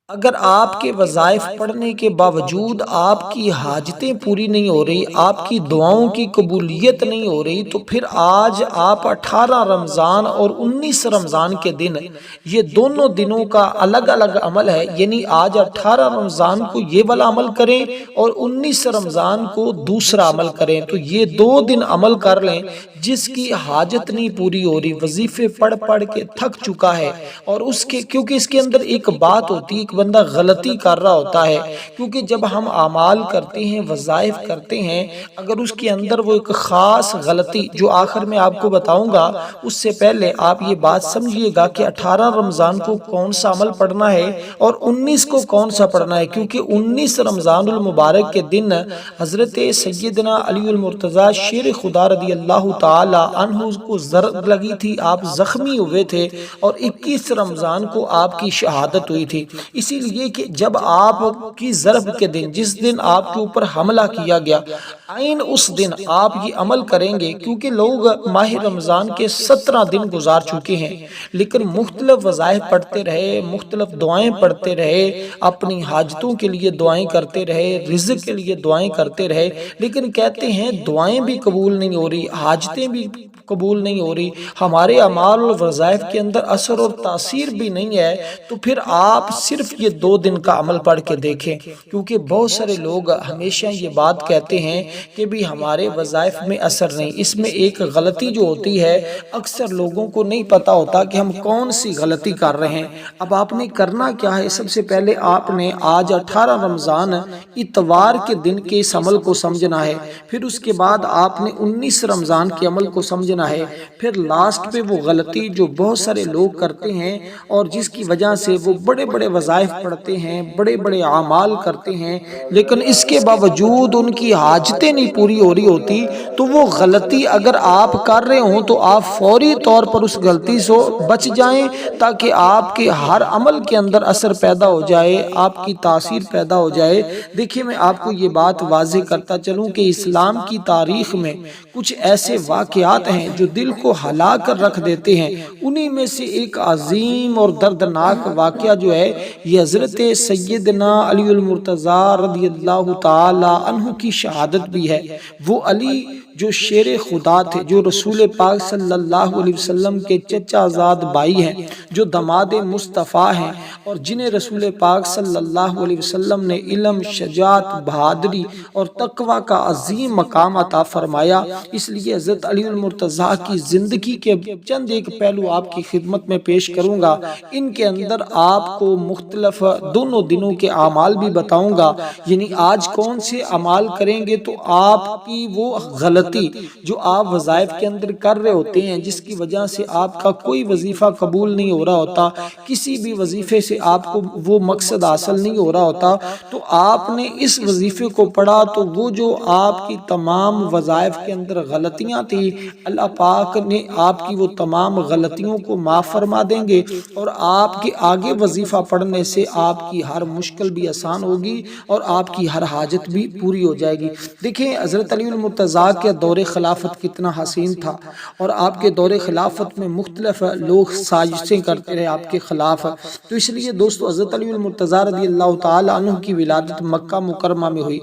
اگر آپ کے وظائف پڑھنے کے باوجود آپ کی حاجتیں پوری نہیں ہو رہی، آپ کی دعاؤں کی قبولیت نہیں ہو رہی، تو پھر آج آپ 18 رمضان اور 19 رمضان کے دن، یہ دونوں دنوں کا الگ الگ عمل ہے، یعنی آج 18 رمضان کو یہ والا عمل کریں اور 19 رمضان کو دوسرا عمل کریں، تو یہ 2 دن عمل کر لیں۔ جس کی حاجت نہیں پوری ہو رہی، وظیفے پڑھ پڑھ کے تھک چکا ہے، اور اس کے کیونکہ اس کے اندر ایک بات ہوتی ہے، ایک بندہ غلطی کر رہا ہوتا ہے، کیونکہ جب ہم اعمال کرتے ہیں، وظائف کرتے ہیں، اگر اس کے اندر وہ ایک خاص غلطی جو آخر میں آپ کو بتاؤں گا، اس سے پہلے آپ یہ بات سمجھیے گا کہ 18 رمضان کو کون سا عمل پڑھنا ہے اور 19 کو کون سا پڑھنا ہے، کیونکہ 19 رمضان المبارک کے دن حضرت سیدنا علی المرتضی شیر خدا رضی اللہ تعالی عنہ کو ضرب لگی تھی، آپ زخمی ہوئے تھے، اور 21 رمضان کو آپ کی شہادت ہوئی تھی۔ اسی لیے کہ جب آپ کی ضرب کے دن، جس دن آپ کے اوپر حملہ کیا گیا، عین اس دن آپ یہ عمل کریں گے، کیونکہ لوگ ماہ رمضان کے 17 دن گزار چکے ہیں، لیکن مختلف وظائف پڑھتے رہے، مختلف دعائیں پڑھتے رہے، اپنی حاجتوں کے لیے دعائیں کرتے رہے، رزق کے لیے دعائیں کرتے رہے، لیکن کہتے ہیں دعائیں بھی قبول نہیں ہو رہی، حاجتیں بھی قبول نہیں ہو رہی، ہمارے اعمال و وظائف کے اندر اثر اور تاثیر بھی نہیں ہے، تو پھر آپ صرف یہ 2 دن کا عمل پڑھ کے دیکھیں۔ کیونکہ بہت سارے لوگ ہمیشہ یہ بات کہتے ہیں کہ بھی ہمارے وظائف میں اثر نہیں، اس میں ایک غلطی جو ہوتی ہے، اکثر لوگوں کو نہیں پتا ہوتا کہ ہم کون سی غلطی کر رہے ہیں۔ اب آپ نے کرنا کیا ہے، سب سے پہلے آپ نے آج 18 رمضان اتوار کے دن کے اس عمل کو سمجھنا ہے، پھر اس کے بعد آپ نے 19 رمضان کے عمل کو سمجھنا ہے، پھر لاسٹ پہ وہ غلطی جو بہت سارے لوگ کرتے ہیں اور جس کی وجہ سے وہ بڑے بڑے وظائف پڑھتے ہیں، بڑے بڑے اعمال کرتے ہیں، لیکن اس کے باوجود ان کی حاجتیں نہیں پوری ہو رہی ہوتی، تو وہ غلطی اگر آپ کر رہے ہوں تو آپ فوری طور پر اس غلطی سے بچ جائیں، تاکہ آپ کے ہر عمل کے اندر اثر پیدا ہو جائے، آپ کی تاثیر پیدا ہو جائے۔ دیکھیے میں آپ کو یہ بات واضح کرتا چلوں کہ اسلام کی تاریخ میں کچھ ایسے واقعات ہیں جو دل کو ہلا کر رکھ دیتے ہیں، انہی میں سے ایک عظیم اور دردناک واقعہ جو ہے، یہ حضرت سیدنا علی المرتضی رضی اللہ تعالی عنہ کی شہادت بھی ہے۔ وہ علی جو شیر خدا تھے، جو رسول پاک صلی اللہ علیہ وسلم کے چچا زاد بھائی ہیں، جو داماد مصطفیٰ ہیں، اور جنہیں رسول پاک صلی اللہ علیہ وسلم نے علم، شجاعت، بہادری اور تقوی کا عظیم مقام عطا فرمایا۔ اس لیے حضرت علی المرتضی کی زندگی کے چند ایک پہلو آپ کی خدمت میں پیش کروں گا، ان کے اندر آپ کو مختلف دونوں دنوں کے اعمال بھی بتاؤں گا، یعنی آج کون سے اعمال کریں گے تو آپ کی وہ غلطی جو آپ وظائف کے اندر کر رہے ہوتے ہیں، جس کی وجہ سے آپ کا کوئی وظیفہ قبول نہیں ہو رہا ہوتا، کسی بھی وظیفے سے آپ کو وہ مقصد حاصل نہیں ہو رہا ہوتا، تو آپ نے اس وظیفے کو پڑھا تو وہ جو آپ کی تمام وظائف کے اندر غلطیاں تھی، اللہ پاک نے آپ کی وہ تمام غلطیوں کو معاف فرما دیں گے، اور آپ کے آگے وظیفہ پڑھنے سے آپ کی ہر مشکل بھی آسان ہوگی اور آپ کی ہر حاجت بھی پوری ہو جائے گی۔ دیکھیں حضرت علی المرتضی کے دور خلافت کتنا حسین تھا، اور آپ کے دور خلافت میں مختلف لوگ سازشیں کرتے رہے آپ کے خلاف، تو اس لیے دوستو حضرت علی المرتضی رضی اللہ تعالی عنہ کی ولادت مکہ مکرمہ میں ہوئی۔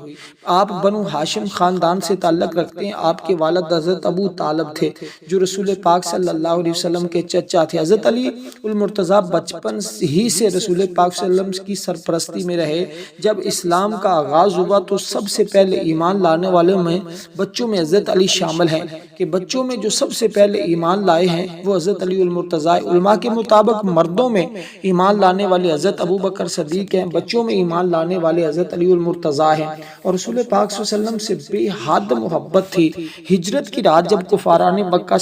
آپ بنو ہاشم خاندان سے تعلق رکھتے ہیں، آپ کے والد حضرت ابو طالب تھے جو رسول پاک صلی اللہ علیہ وسلم کے چچا تھے۔ حضرت علی المرتضی بچپن ہی سے رسول پاک صلی اللہ علیہ وسلم کی سرپرستی میں رہے۔ جب اسلام کا آغاز ہوا تو سب سے پہلے ایمان لانے والوں میں بچوں میں حضرت علی شامل ہیں، کہ بچوں میں جو سب سے پہلے ایمان لائے ہیں وہ حضرت علی المرتضی۔ علماء کے مطابق مردوں میں ایمان لانے والے حضرت ابوبکر صدیق ہیں، بچوں میں ایمان لانے والے حضرت علی المرتضی ہیں، اور رسول پاک صلی اللہ علیہ وسلم سے بے حد محبت تھی۔ ہجرت کی رات جب کفاران مکہ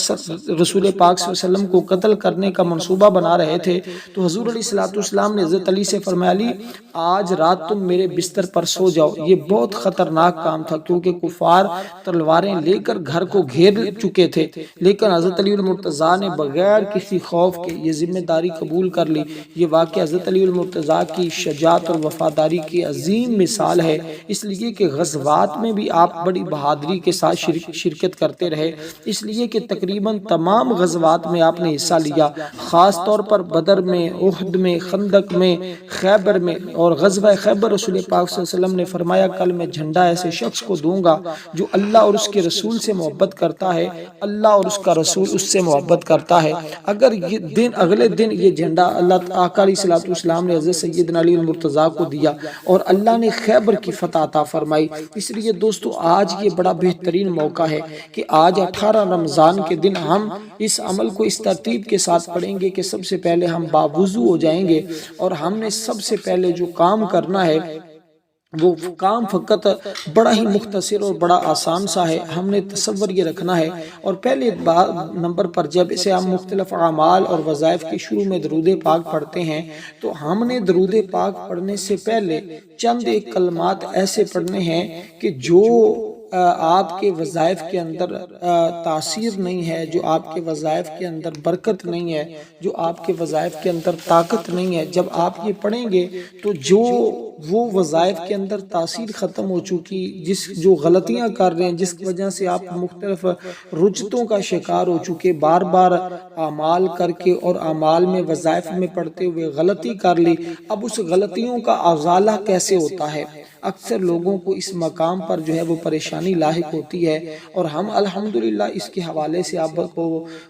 رسول پاک صلی اللہ علیہ وسلم کو قتل کرنے کا منصوبہ بنا رہے تھے، تو حضور علیہ السلام نے حضرت علی سے فرمایا، علی آج رات تم میرے بستر پر سو جاؤ۔ یہ بہت خطرناک کام تھا، کیونکہ کفار تلواریں لے کر گھر کو گھیر چکے تھے، لیکن حضرت علی المرتضیٰ نے بغیر کسی خوف کے یہ ذمہ داری قبول کر لی۔ یہ واقعہ حضرت علی المرتضیٰ کی شجاعت اور وفاداری کی عظیم مثال ہے، اس لیے کہ غزوات میں بھی آپ بڑی بہادری کے ساتھ شرکت کرتے رہے، اس لیے کہ تقریباً تمام غزوات میں آپ نے حصہ لیا، خاص طور پر بدر میں، احد میں، خندق میں، خیبر میں۔ اور غزوہ خیبر رسول پاک صلی اللہ علیہ وسلم نے فرمایا کل میں جھنڈا ایسے شخص کو دوں گا جو اللہ اور اس کے رسول سے محبت کرتا ہے، اللہ اور اس کا رسول اس سے محبت کرتا ہے۔ اگر یہ دن اگلے دن یہ جھنڈا اللہ آقا علیہ الصلوۃ والسلام نے حضرت سیدنا علی المرتضیٰ کو دیا اور اللہ نے خیبر کی فتح عطا فرمائی۔ اس لیے دوستو آج یہ بڑا بہترین موقع ہے کہ آج 18 رمضان کے دن ہم اس عمل کو اس ترتیب کے ساتھ پڑھیں گے کہ سب سے پہلے ہم باوضو ہو جائیں گے، اور ہم نے سب سے پہلے جو کام کرنا ہے وہ کام فقط بڑا ہی مختصر اور بڑا آسان سا ہے۔ ہم نے تصور یہ رکھنا ہے، اور پہلے نمبر پر جب اسے ہم مختلف اعمال اور وظائف کے شروع میں درود پاک پڑھتے ہیں تو ہم نے درود پاک پڑھنے سے پہلے چند ایک کلمات ایسے پڑھنے ہیں کہ جو آپ کے وظائف کے اندر تاثیر نہیں ہے، جو آپ کے وظائف کے اندر برکت نہیں ہے، جو آپ کے وظائف کے اندر طاقت نہیں ہے۔ جب آپ یہ پڑھیں گے تو جو وہ وظائف کے اندر تاثیر ختم ہو چکی، جو غلطیاں کر رہے ہیں، جس کی وجہ سے آپ مختلف رجتوں کا شکار ہو چکے، بار بار اعمال کر کے اور اعمال میں وظائف میں پڑھتے ہوئے غلطی کر لی، اب اس غلطیوں کا ازالہ کیسے ہوتا ہے؟ اکثر لوگوں کو اس مقام پر جو ہے وہ پریشانی لاحق ہوتی ہے، اور ہم الحمدللہ اس کے حوالے سے آپ کو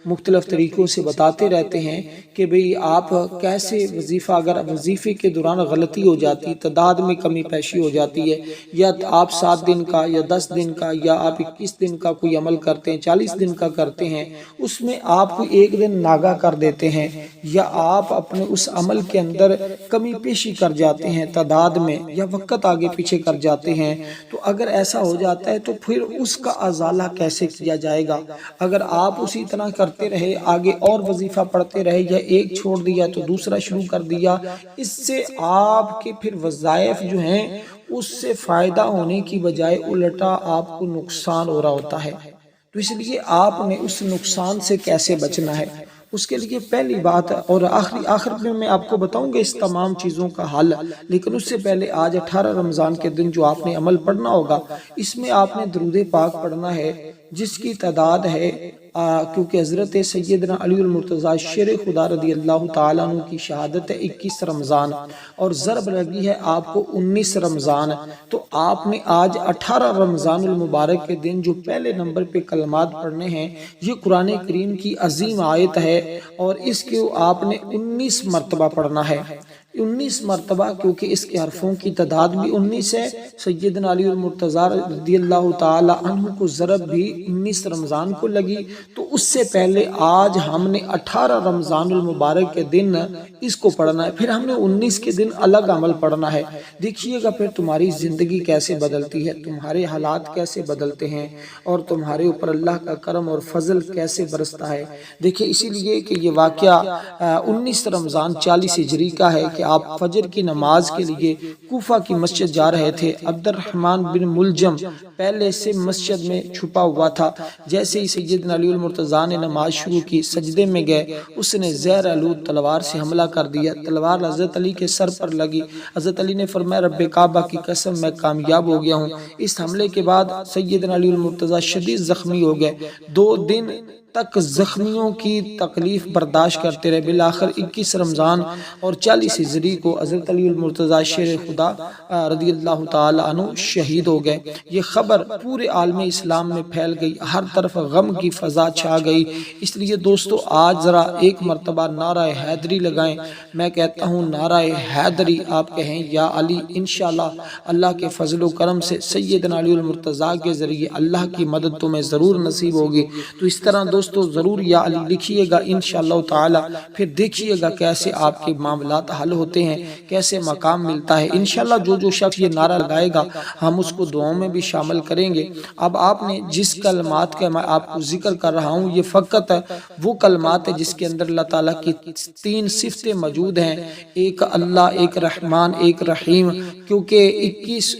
مختلف طریقوں سے بتاتے رہتے ہیں کہ بھئی آپ کیسے وظیفہ، اگر وظیفے کے دوران غلطی ہو جاتی، تعداد میں کمی پیشی ہو جاتی ہے، یا آپ 7 دن کا یا 10 دن کا یا آپ 21 دن کا کوئی عمل کرتے ہیں، 40 دن کا کرتے ہیں، اس میں آپ کو ایک دن ناگا کر دیتے ہیں، یا آپ اپنے اس عمل کے اندر کمی پیشی کر جاتے ہیں تعداد میں، یا وقت آگے پیچھے کر جاتے ہیں، تو اگر ایسا ہو جاتا ہے تو پھر اس کا ازالہ کیسے کیا جائے گا؟ اگر آپ اسی طرح کرتے رہے، آگے اور وظیفہ پڑھتے رہے، یا ایک چھوڑ دیا تو دوسرا شروع کر دیا، اس سے آپ کے پھر وظائف جو ہیں اس سے فائدہ ہونے کی بجائے الٹا آپ کو نقصان ہو رہا ہوتا ہے۔ تو اس لیے آپ نے اس نقصان سے کیسے بچنا ہے، اس کے لیے پہلی بات، اور آخر میں آپ کو بتاؤں گا اس تمام چیزوں کا حل، لیکن اس سے پہلے آج 18 رمضان کے دن جو آپ نے عمل پڑھنا ہوگا، اس میں آپ نے درود پاک پڑھنا ہے، جس کی تعداد ہے کیونکہ حضرت سیدنا علی المرتضیٰ شیر خدا رضی اللہ تعالیٰ عنہ کی شہادت ہے 21 رمضان، اور ضرب لگی ہے آپ کو 19 رمضان، تو آپ نے آج 18 رمضان المبارک کے دن جو پہلے نمبر پہ کلمات پڑھنے ہیں، یہ قرآن کریم کی عظیم آیت ہے، اور اس کو آپ نے 19 مرتبہ پڑھنا ہے، 19 مرتبہ، کیونکہ اس کے حرفوں کی تعداد بھی 19 ہے۔ سیدنا علی المرتضیٰ رضی اللہ تعالی عنہ کو ضرب بھی 19 رمضان کو لگی، تو اس سے پہلے آج ہم نے 18 رمضان المبارک کے دن اس کو پڑھنا ہے، پھر ہم نے 19 کے دن الگ عمل پڑھنا ہے۔ دیکھیے گا پھر تمہاری زندگی کیسے بدلتی ہے، تمہارے حالات کیسے بدلتے ہیں، اور تمہارے اوپر اللہ کا کرم اور فضل کیسے برستا ہے۔ دیکھیں اسی لیے کہ یہ واقعہ 19 رمضان 40 ہجری کا ہے کہ آپ فجر کی نماز کے لیے کوفہ کی مسجد جا رہے تھے۔ عبد الرحمن بن ملجم پہلے سے مسجد میں چھپا ہوا تھا، جیسے ہی سیدنا علی المرتضیٰ نے نماز شروع کی، سجدے میں گئے، اس نے زہر آلود تلوار سے حملہ کر دیا، تلوار حضرت علی کے سر پر لگی، حضرت علی نے فرمایا رب کعبہ کی قسم میں کامیاب ہو گیا ہوں۔ اس حملے کے بعد سیدنا علی المرتضیٰ شدید زخمی ہو گئے، 2 دن تک زخمیوں کی تکلیف برداشت کرتے رہے، بالآخر 21 رمضان اور 40 ہجری کو حضرت علی المرتضیٰ شیر خدا رضی اللہ تعالی عنہ شہید ہو گئے۔ یہ خبر پورے عالم اسلام میں پھیل گئی، ہر طرف غم کی فضا چھا گئی۔ اس لیے دوستو آج ذرا ایک مرتبہ نعرہ حیدری لگائیں، میں کہتا ہوں نعرہ حیدری، آپ کہیں یا علی، انشاءاللہ اللہ کے فضل و کرم سے سیدنا علی المرتضیٰ کے ذریعے اللہ کی مدد تمہیں ضرور نصیب ہوگی۔ تو اس طرح دوستو ضرور یا علی لکھیے گا انشاءاللہ تعالی، پھر دیکھیے گا کیسے آپ کے معاملات حل ہوتے ہیں، کیسے مقام ملتا ہے۔ انشاءاللہ جو شخص یہ نعرہ لگائے گا ہم اس کو دعاؤں میں بھی شامل کریں گے۔ اب آپ نے جس کلمات کا میں آپ کو ذکر کر رہا ہوں، یہ فقط وہ کلمات ہیں جس کے اندر اللہ تعالیٰ کی 3 صفتیں موجود ہیں، ایک اللہ، ایک رحمان، ایک رحیم، کیونکہ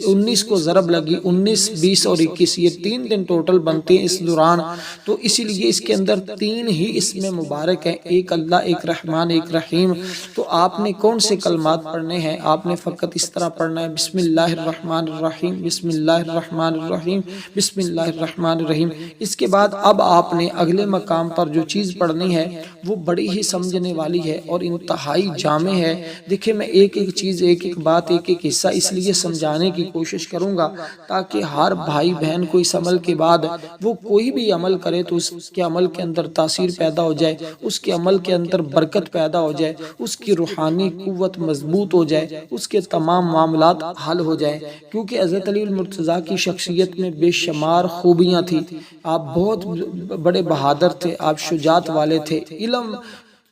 19 کو ضرب لگی، 19 20 اور 21 یہ 3 دن ٹوٹل بنتے ہیں اس دوران، تو اسی لیے اس کے اندر 3 ہی اسم مبارک ہیں، ایک اللہ، ایک رحمان، ایک رحیم۔ تو آپ نے کون سے کلمات پڑھنے ہیں؟ آپ نے فقط اس طرح پڑھنا ہے بسم اللہ الرحمن الرحیم، بسم اللہ الرحمن الرحیم، بسم اللہ الرحمن الرحیم۔ اس کے بعد اب آپ نے اگلے مقام پر جو چیز پڑھنی ہے وہ بڑی ہی سمجھنے والی ہے اور انتہائی جامع ہے۔ دیکھیں میں ایک ایک چیز، ایک ایک بات، ایک ایک حصہ اس لیے سمجھانے کی کوشش کروں گا تاکہ ہر بھائی بہن کو اس عمل کے بعد وہ کوئی بھی عمل کرے تو اس کے عمل کے اندر تاثیر پیدا ہو جائے، اس کے عمل کے اندر برکت پیدا ہو جائے، اس کی روحانی قوت مضبوط ہو جائے، اس کے تمام معاملات حل ہو جائیں۔ کیونکہ حضرت علی المرتضیٰ کی شخصیت میں بے شمار خوبیاں تھیں، آپ بہت بڑے بہادر تھے، آپ شجاعت والے تھے، علم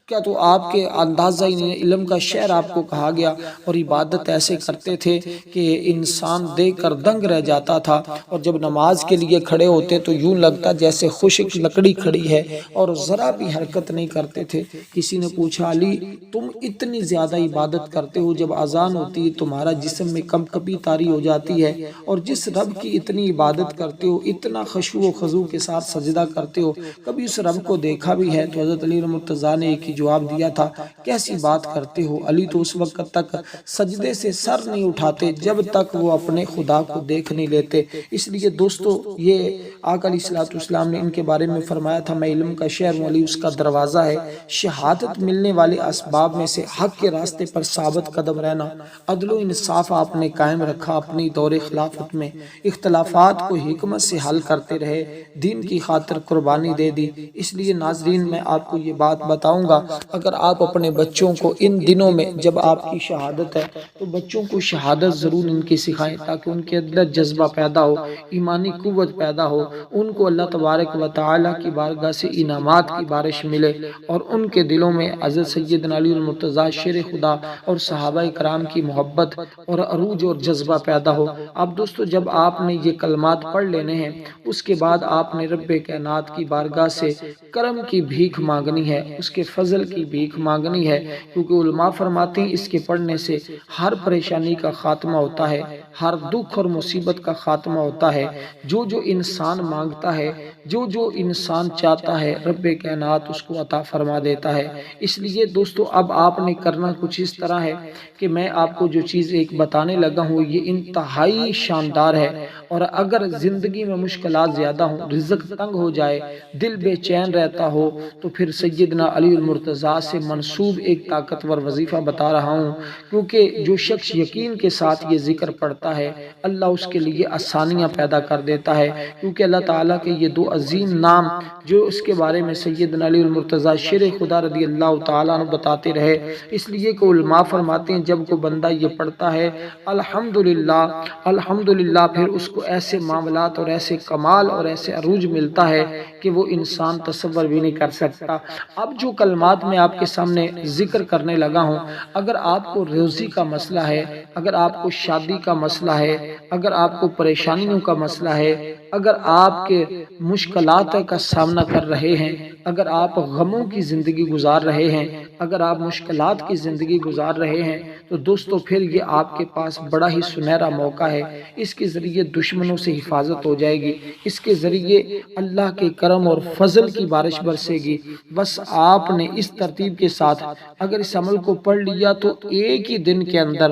کیا تو آپ کے اندازہ ہی نہیں، علم کا شہر آپ کو کہا گیا، اور عبادت ایسے کرتے تھے کہ انسان دیکھ کر دنگ رہ جاتا تھا، اور جب نماز کے لیے کھڑے ہوتے تو یوں لگتا جیسے خشک لکڑی کھڑی ہے، اور ذرا بھی حرکت نہیں کرتے تھے۔ کسی نے پوچھا علی تم اتنی زیادہ عبادت کرتے ہو، جب اذان ہوتی ہے تمہارا جسم میں کب کبھی طاری ہو جاتی ہے، اور جس رب کی اتنی عبادت کرتے ہو، اتنا خشوع و خضوع کے ساتھ سجدہ کرتے ہو، کبھی اس رب کو دیکھا بھی ہے؟ تو حضرت علی المرتضیٰ نے ایک ہی جواب دیا تھا، کیسی بات کرتے ہو؟ علی تو اس وقت تک سجدے سے سر نہیں اٹھاتے جب تک وہ اپنے خدا کو دیکھ نہیں لیتے۔ اس لیے دوستو یہ آقا علیہ الصلوۃ والسلام نے ان کے بارے میں فرمایا تھا، میں علم کا شہر ہوں، علی اس کا دروازہ ہے۔ شہادت ملنے والے اسباب میں سے حق کے راستے پر ثابت قدم رہنا، عدل و انصاف آپ نے قائم رکھا، اپنی دور خلافت میں اختلافات کو حکمت سے حل کرتے رہے، دین کی خاطر قربانی دے دی۔ اس لیے ناظرین میں آپ کو یہ بات بتاؤں گا، اگر آپ اپنے بچوں کو ان دنوں میں جب آپ کی شہادت ہے تو بچوں کو شہادت ضرور ان کی سکھائیں، تاکہ ان کے اندر جذبہ پیدا ہو، ایمانی قوت پیدا ہو، ان کو اللہ تبارک و تعالی کی بارگاہ سے انعامات کی بارش ملے، اور ان کے دلوں میں حضرت سیدنا علی المرتضیٰ شیر خدا اور صحابہ کرام کی محبت اور عروج اور جذبہ پیدا ہو۔ اب دوستو جب آپ نے یہ کلمات پڑھ لینے ہیں، اس کے بعد آپ نے رب کائنات کی بارگاہ سے کرم کی بھیک مانگنی ہے، اس کے فضل کی بھیک مانگنی ہے، کیونکہ علماء فرماتے ہیں اس کے پڑھنے سے ہر پریشانی کا خاتمہ ہوتا ہے، ہر دکھ اور مصیبت کا خاتمہ ہوتا ہے۔ جو جو انسان مانگتا ہے، جو جو انسان چاہتا ہے، رب کائنات اس کو عطا فرما دیتا ہے۔ اس لیے دوستو اب آپ نے کرنا کچھ اس طرح ہے کہ میں آپ کو جو چیز ایک بتانے لگا ہوں یہ انتہائی شاندار ہے، اور اگر زندگی میں مشکلات زیادہ ہوں، رزق تنگ ہو جائے، دل بے چین رہتا ہو، تو پھر سیدنا علی المرتضیٰ سے منسوب ایک طاقتور وظیفہ بتا رہا ہوں، کیونکہ جو شخص یقین کے ساتھ یہ ذکر پڑھتا ہے اللہ اس کے لیے آسانیاں پیدا کر دیتا ہے، کیونکہ اللہ تعالیٰ کے یہ دو عظیم نام جو اس کے بارے میں سیدنا علی المرتضیٰ شیر خدا رضی اللہ تعالیٰ عنہ بتاتے رہے، اس لیے کہ علماء فرماتے ہیں جب کوئی بندہ یہ پڑھتا ہے الحمدللہ الحمدللہ، پھر اس کو ایسے معاملات اور ایسے کمال اور ایسے عروج ملتا ہے کہ وہ انسان تصور بھی نہیں کر سکتا۔ اب جو کلمات میں آپ کے سامنے ذکر کرنے لگا ہوں، اگر آپ کو روزی کا مسئلہ ہے، اگر آپ کو شادی کا مسئلہ ہے، اگر آپ کو پریشانیوں کا مسئلہ ہے، اگر آپ کے مشکلات کا سامنا کر رہے ہیں، اگر آپ غموں کی زندگی گزار رہے ہیں، اگر آپ مشکلات کی زندگی گزار رہے ہیں، تو دوستو پھر یہ آپ کے پاس بڑا ہی سنہرا موقع ہے۔ اس کے ذریعے دشمنوں سے حفاظت ہو جائے گی، اس کے ذریعے اللہ کے کرم اور فضل کی بارش برسے گی۔ بس آپ نے اس ترتیب کے ساتھ اگر اس عمل کو پڑھ لیا تو ایک ہی دن کے اندر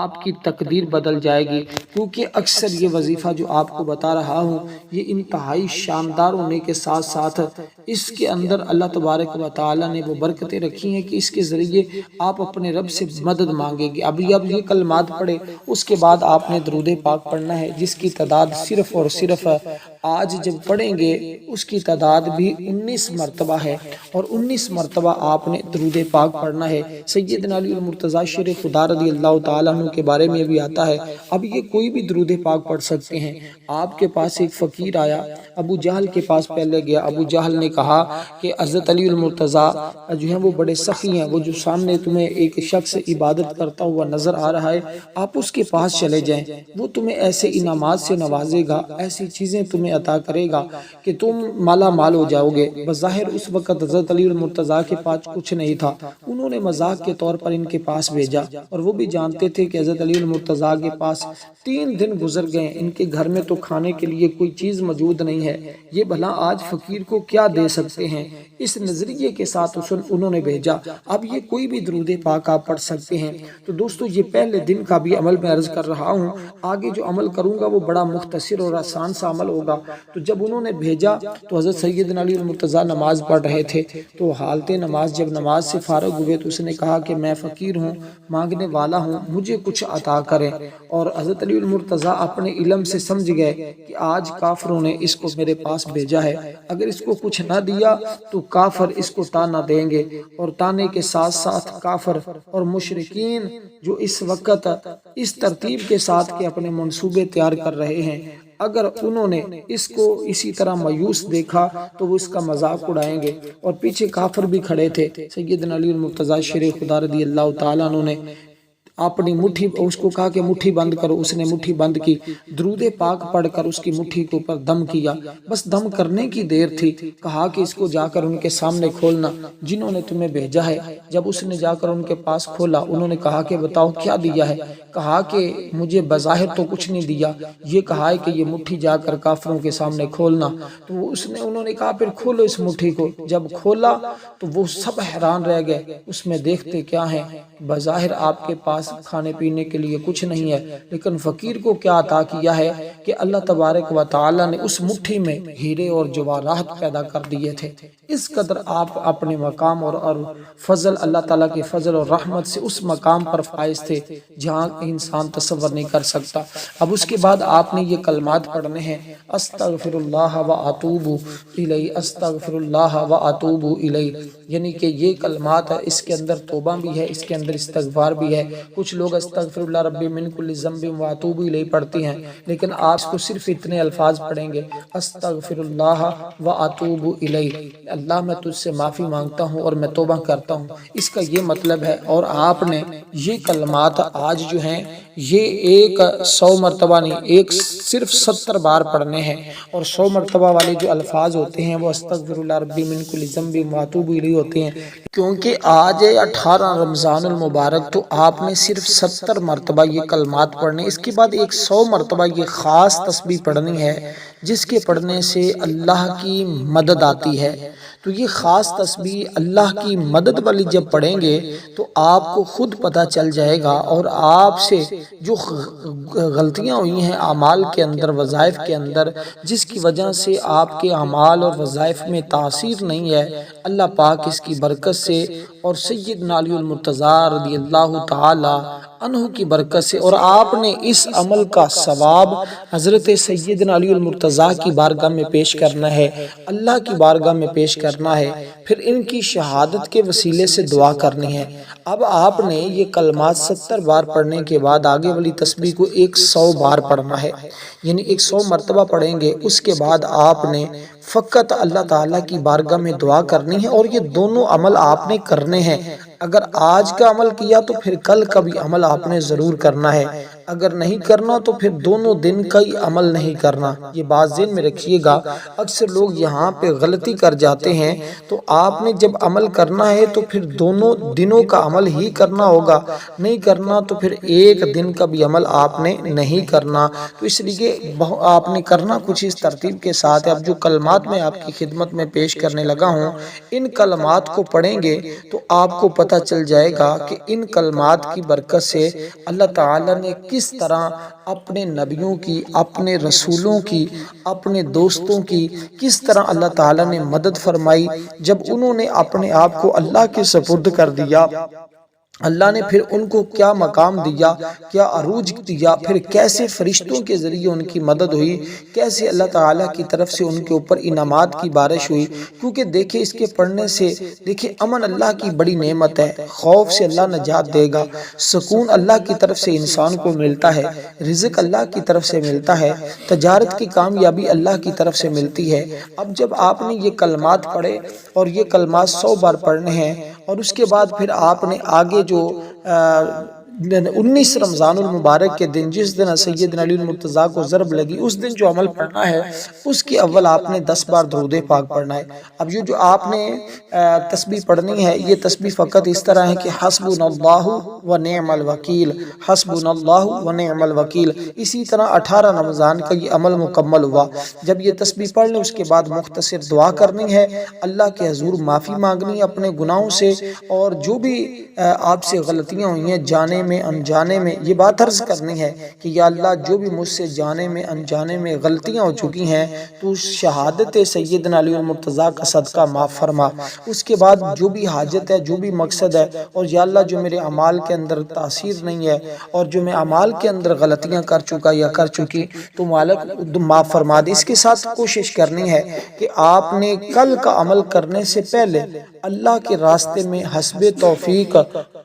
آپ کی تقدیر بدل جائے گی، کیونکہ اکثر یہ وظیفہ جو آپ کو بتا رہا ہوں یہ انتہائی شاندار ہونے کے ساتھ ساتھ اس کے اندر اللہ تبارک و تعالی نے وہ برکتیں رکھی ہیں کہ اس کے ذریعے آپ اپنے رب سے مدد مانگیں گے۔ اب یہ کلمات پڑھے، اس کے بعد آپ نے درود پاک پڑھنا ہے، جس کی تعداد صرف اور صرف آج جب پڑھیں گے اس کی تعداد بھی 19 مرتبہ ہے، اور 19 مرتبہ آپ نے درود پاک پڑھنا ہے۔ سیدنا علی المرتضیٰ شیر خدا رضی اللہ تعالیٰ عنہ کے بارے میں بھی آتا ہے، اب یہ کوئی بھی درود پاک پڑھ سکتے ہیں۔ آپ کے پاس ایک ایک فقیر آیا، ابو جہل کے پاس پہلے گیا۔ ابو جہل نے کہا کہ حضرت علی المرتضیٰ جو ہیں وہ بڑے سخی ہیں، وہ جو سامنے تمہیں ایک شخص عبادت کرتا ہوا نظر آ رہا ہے، آپ اس کے پاس چلے جائیں، وہ تمہیں ایسے انعامات سے نوازے گا، ایسی چیزیں تمہیں عطا کرے گا کہ تم مالا مال ہو جاؤ گے۔ بظاہر اس وقت حضرت علی المرتضیٰ کے پاس کچھ نہیں تھا، انہوں نے مذاق کے طور پر ان کے پاس بھیجا، اور وہ بھی جانتے تھے کہ حضرت علی المرتضیٰ کے پاس 3 دن گزر گئے، ان کے گھر میں تو کھانے کے لیے کوئی چیز موجود نہیں ہے، یہ بھلا آج فقیر کو کیا دے سکتے ہیں؟ اس نظریے کے ساتھ انہوں نے بھیجا، اب یہ کوئی بھی درود پاک آپ پڑھ سکتے ہیں۔ تو دوستو یہ پہلے دن کا بھی عمل میں عرض کر رہا ہوں، آگے جو عمل کروں گا وہ بڑا مختصر اور آسان سا عمل ہوگا۔ تو جب انہوں نے بھیجا تو حضرت سیدنا علی المرتضیٰ نماز پڑھ رہے تھے، تو حالت نماز جب نماز سے فارغ ہوئے تو اس نے کہا کہ میں فقیر ہوں، مانگنے والا ہوں، مجھے کچھ عطا کریں۔ اور حضرت علی المرتضیٰ اپنے علم سے سمجھ گئے کہ آج کافروں نے اس کو میرے پاس بھیجا ہے، اگر اس کو کچھ نہ دیا تو کافر اس کو تانا دیں گے، اور تانے کے ساتھ ساتھ کافر اور مشرکین جو اس وقت اس ترتیب کے ساتھ کہ اپنے منصوبے تیار کر رہے ہیں، اگر انہوں نے اس کو اسی طرح مایوس دیکھا تو وہ اس کا مذاق اڑائیں گے۔ اور پیچھے کافر بھی کھڑے تھے۔ سیدنا علی المرتضیٰ شیر خدا رضی اللہ تعالیٰ عنہ نے اپنی مٹھی، اس کو کہا کہ مٹھی بند کرو، اس نے مٹھی بند کی، درود پاک پڑھ کر اس کی مٹھی کے اوپر دم کیا، بس دم کرنے کی دیر تھی، کہا کہ اس کو جا کر ان کے سامنے کھولنا جنہوں نے تمہیں بھیجا ہے۔ جب اس نے جا کر ان کے پاس کھولا، انہوں نے کہا کہ بتاؤ کیا دیا ہے؟ کہا کہ مجھے بظاہر تو کچھ نہیں دیا، یہ کہا ہے کہ یہ مٹھی جا کر کافروں کے سامنے کھولنا۔ تو انہوں نے کہا پھر کھولو اس مٹھی کو۔ جب کھولا تو وہ سب حیران رہ گئے، اس میں دیکھتے کیا ہیں؟ بظاہر آپ کے پاس کھانے پینے کے لیے کچھ نہیں ہے، لیکن فقیر کو کیا عطا کیا ہے کہ اللہ تبارک و تعالی نے اس مٹھی میں ہیرے اور جواہرات پیدا کر دیے تھے۔ اس قدر آپ اپنے مقام اور فضل، اللہ تعالیٰ کے فضل اور رحمت سے اس مقام پر فائز تھے جہاں انسان تصور نہیں کر سکتا۔ اب اس کے بعد آپ نے یہ کلمات پڑھنے ہیں، استغفر اللہ و اتوب الیہ، استغفر اللہ و اتوب الیہ، یعنی کہ یہ کلمات اس کے اندر توبہ بھی ہے، اس کے اندر استغفار بھی ہے۔ کچھ لوگ استغفر اللہ ربی من کل ذنب و اتوب الیہ پڑھتی ہیں، لیکن آپ کو صرف اتنے الفاظ پڑھیں گے، استغفر اللہ و اتوب الیہ، اللہ میں تجھ سے معافی مانگتا ہوں اور میں توبہ کرتا ہوں، اس کا یہ مطلب ہے۔ اور آپ نے یہ کلمات آج جو ہیں یہ 100 مرتبہ نہیں، ایک صرف 70 بار پڑھنے ہیں، اور 100 مرتبہ والے جو الفاظ ہوتے ہیں وہ استغفر اللہ ربی من کل ذنب و اتوب الیہ ہوتے ہیں۔ کیونکہ آج ہے 18 رمضان المبارک، تو آپ نے صرف 70 مرتبہ یہ کلمات پڑھنے، اس کے بعد 100 مرتبہ یہ خاص تسبیح پڑھنی ہے جس کے پڑھنے سے اللہ کی مدد آتی ہے۔ تو یہ خاص تسبیح اللہ کی مدد والی جب پڑھیں گے تو آپ کو خود پتہ چل جائے گا، اور آپ سے جو غلطیاں ہوئی ہیں اعمال کے اندر، وظائف کے اندر، جس کی وجہ سے آپ کے اعمال اور وظائف میں تاثیر نہیں ہے، اللہ پاک اس کی برکت سے اور سیدنا علی المرتضیٰ رضی اللہ تعالی عنہ کی برکت سے، اور آپ نے اس عمل کا ثواب حضرت سیدنا علی المرتضیٰ کی بارگاہ میں پیش کرنا ہے، اللہ کی بارگاہ میں پیش کرنا ہے، پھر ان کی شہادت کے وسیلے سے دعا کرنی ہے۔ اب آپ نے یہ کلمات 70 بار پڑھنے کے بعد آگے والی تسبیح کو 100 بار پڑھنا ہے، یعنی 100 مرتبہ پڑھیں گے۔ اس کے بعد آپ نے فقط اللہ تعالیٰ کی بارگاہ میں دعا کرنی ہے، اور یہ دونوں عمل آپ نے کرنے ہیں۔ اگر آج کا عمل کیا تو پھر کل کا بھی عمل آپ نے ضرور کرنا ہے، اگر نہیں کرنا تو پھر دونوں دن کا ہی عمل نہیں کرنا۔ یہ بات ذہن میں رکھیے گا، اکثر لوگ یہاں پہ غلطی کر جاتے ہیں۔ تو آپ نے جب عمل کرنا ہے تو پھر دونوں دنوں کا عمل ہی کرنا ہوگا، نہیں کرنا تو پھر ایک دن کا بھی عمل آپ نے نہیں کرنا۔ تو اس لیے آپ نے کرنا کچھ اس ترتیب کے ساتھ ہے۔ اب جو کلمات میں آپ کی خدمت میں پیش کرنے لگا ہوں، ان کلمات کو پڑھیں گے تو آپ کو پتہ چل جائے گا کہ ان کلمات کی برکت سے اللہ تعالیٰ نے کس طرح اپنے نبیوں کی، اپنے رسولوں کی، اپنے دوستوں کی کس طرح اللہ تعالیٰ نے مدد فرمائی جب انہوں نے اپنے آپ کو اللہ کے سپرد کر دیا، اللہ نے پھر ان کو کیا مقام دیا، کیا عروج دیا، پھر کیسے فرشتوں کے ذریعے ان کی مدد ہوئی، کیسے اللہ تعالیٰ کی طرف سے ان کے اوپر انعامات کی بارش ہوئی۔ کیونکہ دیکھیں اس کے پڑھنے سے دیکھیں امن اللہ کی بڑی نعمت ہے، خوف سے اللہ نجات دے گا، سکون اللہ کی طرف سے انسان کو ملتا ہے، رزق اللہ کی طرف سے ملتا ہے، تجارت کی کامیابی اللہ کی طرف سے ملتی ہے۔ اب جب آپ نے یہ کلمات پڑھے اور یہ کلمات 100 بار پڑھنے ہیں، اور اس کے بعد پھر آپ نے آگے جو 19 رمضان المبارک کے دن جس دن سیدنا علی المرتضیٰ کو ضرب لگی، اس دن جو عمل پڑھنا ہے اس کی اول آپ نے 10 بار درود پاک پڑھنا ہے۔ اب جو آپ نے تسبیح پڑھنی ہے، یہ تسبیح فقط اس طرح ہے کہ حسبنا اللہ و نعم الوکیل، حسبنا اللہ و نعم الوکیل۔ اسی طرح 18 رمضان کا یہ عمل مکمل ہوا۔ جب یہ تسبیح پڑھ لیں اس کے بعد مختصر دعا کرنی ہے، اللہ کے حضور معافی مانگنی ہے اپنے گناہوں سے، اور جو بھی آپ سے غلطیاں ہوئی ہیں جانے میں انجانے میں، یہ بات عرض کرنی ہے کہ یا اللہ جو بھی مجھ سے جانے میں انجانے میں غلطیاں ہو چکی ہیں تو شہادت سیدنا علی المرتضیٰ کا صدقہ معاف فرما۔ اس کے بعد جو بھی حاجت ہے، جو بھی مقصد ہے، اور یا اللہ جو میرے اعمال کے اندر تاثیر نہیں ہے اور جو میں اعمال کے اندر غلطیاں کر چکا یا کر چکی تو مالک معاف فرما دے۔ اس کے ساتھ کوشش کرنی ہے کہ آپ نے کل کا عمل کرنے سے پہلے اللہ کے راستے میں حسب توفیق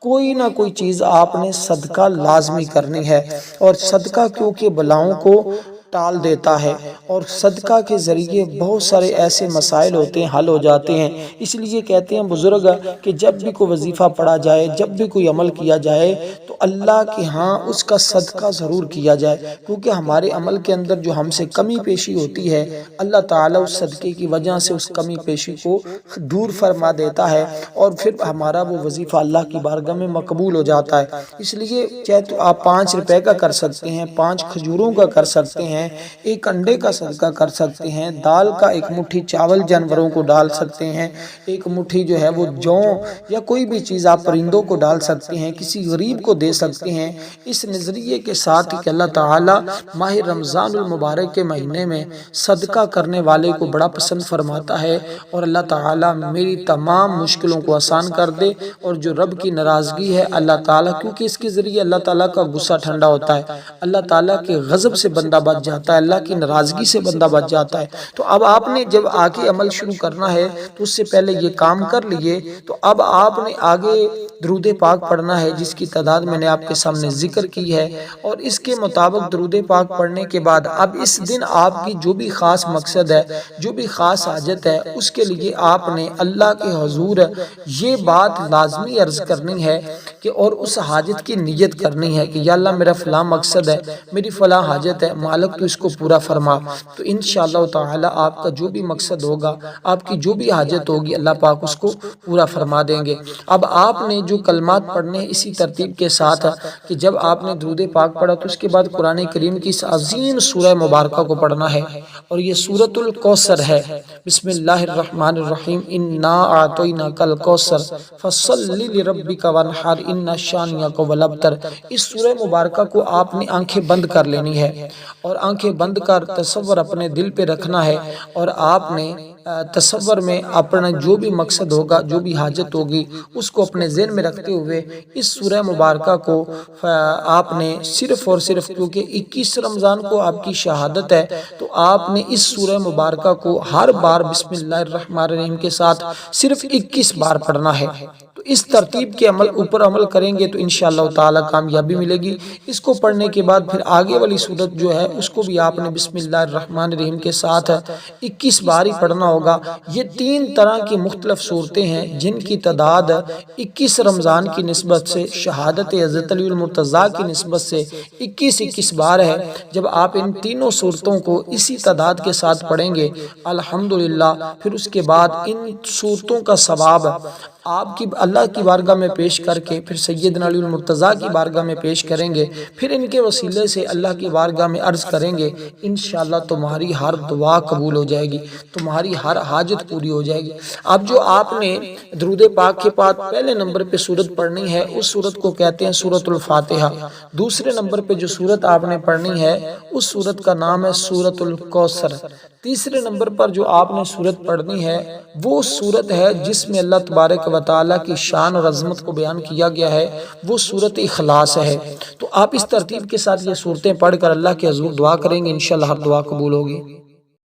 کوئی نہ کوئی چیز آپ نے صدقہ لازمی کرنی ہے، اور صدقہ کیونکہ بلاؤں کو ٹال دیتا ہے، اور صدقہ کے ذریعے بہت سارے ایسے مسائل ہوتے ہیں حل ہو جاتے ہیں۔ اس لیے کہتے ہیں بزرگ کہ جب بھی کوئی وظیفہ پڑھا جائے، جب بھی کوئی عمل کیا جائے تو اللہ کے ہاں اس کا صدقہ ضرور کیا جائے، کیونکہ ہمارے عمل کے اندر جو ہم سے کمی پیشی ہوتی ہے اللہ تعالیٰ اس صدقے کی وجہ سے اس کمی پیشی کو دور فرما دیتا ہے، اور پھر ہمارا وہ وظیفہ اللہ کی بارگاہ میں مقبول ہو جاتا ہے۔ اس لیے چاہے تو آپ 5 روپے کا کر سکتے ہیں، 5 کھجوروں کا کر سکتے ہیں، 1 انڈے کا صدقہ کر سکتے ہیں، دال کا 1 مٹھی چاول جانوروں کو ڈال سکتے ہیں، 1 مٹھی جو ہے وہ جوں یا کوئی بھی چیز آپ پرندوں کو ڈال سکتے ہیں، کسی غریب کو دے سکتے ہیں، اس نظریے کے ساتھ کہ اللہ تعالیٰ ماہ رمضان المبارک کے مہینے میں صدقہ کرنے والے کو بڑا پسند فرماتا ہے، اور اللہ تعالیٰ میری تمام مشکلوں کو آسان کر دے، اور جو رب کی ناراضگی ہے اللہ تعالیٰ، کیونکہ اس کے ذریعے اللہ تعالیٰ کا غصہ ٹھنڈا ہوتا ہے، اللہ تعالیٰ کے غضب سے بندہ بچ جاتا ہے، اللہ کی ناراضگی سے بندہ بچ جاتا ہے۔ تو اب آپ نے جب آگے عمل شروع کرنا ہے تو اس سے پہلے یہ کام کر لیے، تو اب آپ نے آگے درود پاک پڑھنا ہے جس کی تعداد میں نے آپ کے سامنے ذکر کی ہے، اور اس کے مطابق درود پاک پڑھنے کے بعد اب اس دن آپ کی جو بھی خاص مقصد ہے، جو بھی خاص حاجت ہے، اس کے لیے آپ نے اللہ کے حضور یہ بات لازمی عرض کرنی ہے کہ اور اس حاجت کی نیت کرنی ہے کہ یا اللہ میرا فلاں مقصد ہے، میری فلاں حاجت ہے، مالک تو اس کو پورا فرما۔ تو انشاءاللہ تعالی آپ کا جو بھی مقصد ہوگا، آپ کی جو بھی حاجت ہوگی، اللہ پاک اس کو پورا فرما دیں گے۔ اب آپ نے جو کلمات پڑھنے ہیں اسی ترتیب کے ساتھ کہ جب آپ نے درود پاک پڑھا تو اس کے بعد قرآن کریم کی اس عظیم سورہ مبارکہ کو پڑھنا ہے، اور یہ سورۃ الکوثر ہے۔ بسم اللہ الرحمن الرحیم، انا اعطیناک الکوثر فصل لربک وانحر ان شانئک هو الابتر۔ اس سورہ مبارکہ کو آپ نے آنکھیں بند کر لینی ہے، اور آنکھیں بند کر تصور اپنے دل پہ رکھنا ہے، اور آپ نے تصور میں اپنا جو بھی مقصد ہوگا، جو بھی حاجت ہوگی، اس کو اپنے ذہن میں رکھتے ہوئے اس سورہ مبارکہ کو آپ نے صرف اور صرف، کیونکہ 21 رمضان کو آپ کی شہادت ہے، تو آپ نے اس سورہ مبارکہ کو ہر بار بسم اللہ الرحمن الرحیم کے ساتھ صرف 21 بار پڑھنا ہے۔ تو اس ترتیب کے اوپر عمل کریں گے تو انشاءاللہ تعالی کامیابی ملے گی۔ اس کو پڑھنے کے بعد پھر آگے والی سورت جو ہے اس کو بھی آپ نے بسم اللہ الرحمن الرحیم کے ساتھ 21 بار ہی پڑھنا ہوگا۔ یہ 3 طرح کی مختلف صورتیں ہیں جن کی تعداد 21 رمضان کی نسبت سے، شہادت حضرت علی المرتضیٰ کی نسبت سے 21 بار ہے۔ جب آپ ان تینوں صورتوں کو اسی تعداد کے ساتھ پڑھیں گے الحمدللہ، پھر اس کے بعد ان صورتوں کا ثواب آپ کی اللہ کی بارگاہ میں پیش کر کے پھر سیدنا علی المرتضیٰ کی بارگاہ میں پیش کریں گے، پھر ان کے وسیلے سے اللہ کی بارگاہ میں عرض کریں گے، انشاءاللہ تمہاری ہر دعا قبول ہو جائے گی، تمہاری ہر حاجت پوری ہو جائے گی۔ اب جو آپ نے درود پاک کے بعد پہلے نمبر پہ سورت پڑھنی ہے، اس سورت کو کہتے ہیں سورۃ الفاتحہ۔ دوسرے نمبر پہ جو سورت آپ نے پڑھنی ہے اس سورت کا نام ہے سورۃ الکوثر۔ تیسرے نمبر پر جو آپ نے سورت پڑھنی ہے وہ سورت ہے جس میں اللہ تبارک و تعالیٰ کی شان اور عظمت کو بیان کیا گیا ہے وہ سورۃ اخلاص ہے۔ تو آپ اس ترتیب کے ساتھ یہ صورتیں پڑھ کر اللہ کے حضور دعا کریں گے، انشاءاللہ ہر دعا قبول ہوگی۔